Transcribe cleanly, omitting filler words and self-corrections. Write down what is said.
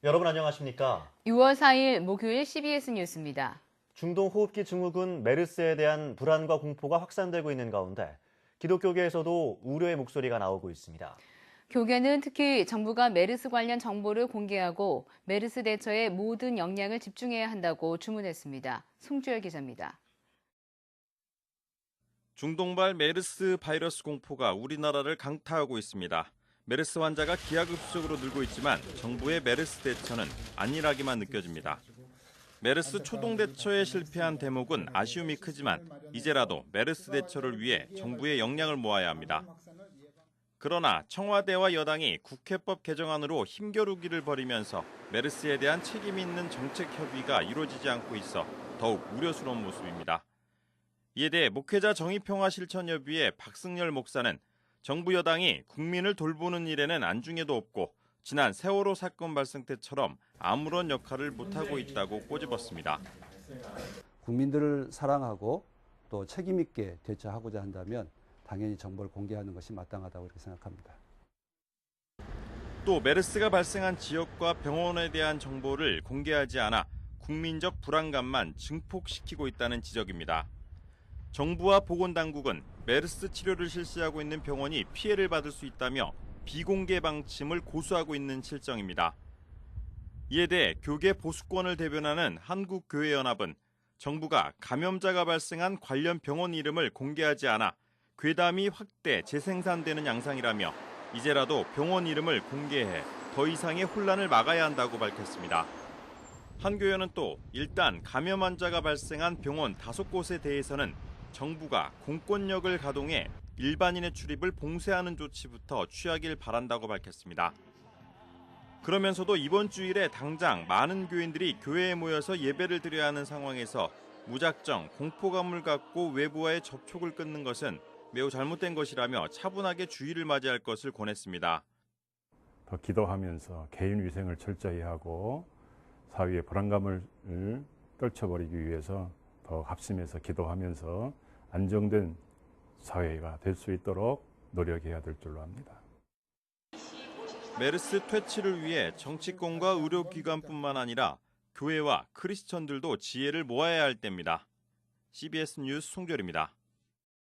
여러분 안녕하십니까? 6월 4일 목요일 CBS 뉴스입니다. 중동 호흡기 증후군 메르스에 대한 불안과 공포가 확산되고 있는 가운데 기독교계에서도 우려의 목소리가 나오고 있습니다. 교계는 특히 정부가 메르스 관련 정보를 공개하고 메르스 대처에 모든 역량을 집중해야 한다고 주문했습니다. 송주열 기자입니다. 중동발 메르스 바이러스 공포가 우리나라를 강타하고 있습니다. 메르스 환자가 기하급수적으로 늘고 있지만 정부의 메르스 대처는 안일하기만 느껴집니다. 메르스 초동 대처에 실패한 대목은 아쉬움이 크지만 이제라도 메르스 대처를 위해 정부의 역량을 모아야 합니다. 그러나 청와대와 여당이 국회법 개정안으로 힘겨루기를 벌이면서 메르스에 대한 책임 있는 정책 협의가 이루어지지 않고 있어 더욱 우려스러운 모습입니다. 이에 대해 목회자 정의평화실천협의회 박승열 목사는 정부 여당이 국민을 돌보는 일에는 안중에도 없고 지난 세월호 사건 발생 때처럼 아무런 역할을 못하고 있다고 꼬집었습니다. 국민들을 사랑하고 또 책임 있게 대처하고자 한다면 당연히 정보를 공개하는 것이 마땅하다고 이렇게 생각합니다. 또 메르스가 발생한 지역과 병원에 대한 정보를 공개하지 않아 국민적 불안감만 증폭시키고 있다는 지적입니다. 정부와 보건당국은 메르스 치료를 실시하고 있는 병원이 피해를 받을 수 있다며 비공개 방침을 고수하고 있는 실정입니다. 이에 대해 교계 보수권을 대변하는 한국교회연합은 정부가 감염자가 발생한 관련 병원 이름을 공개하지 않아 괴담이 확대 재생산되는 양상이라며 이제라도 병원 이름을 공개해 더 이상의 혼란을 막아야 한다고 밝혔습니다. 한 교회는 또 일단 감염 환자가 발생한 병원 5곳에 대해서는 정부가 공권력을 가동해 일반인의 출입을 봉쇄하는 조치부터 취하길 바란다고 밝혔습니다. 그러면서도 이번 주일에 당장 많은 교인들이 교회에 모여서 예배를 드려야 하는 상황에서 무작정 공포감을 갖고 외부와의 접촉을 끊는 것은 매우 잘못된 것이라며 차분하게 주의를 맞이할 것을 권했습니다. 더 기도하면서 개인 위생을 철저히 하고 사회의 불안감을 떨쳐버리기 위해서 더 합심해서 기도하면서 안정된 사회가 될 수 있도록 노력해야 될 줄로 압니다. 메르스 퇴치를 위해 정치권과 의료기관뿐만 아니라 교회와 크리스천들도 지혜를 모아야 할 때입니다. CBS 뉴스 송별입니다.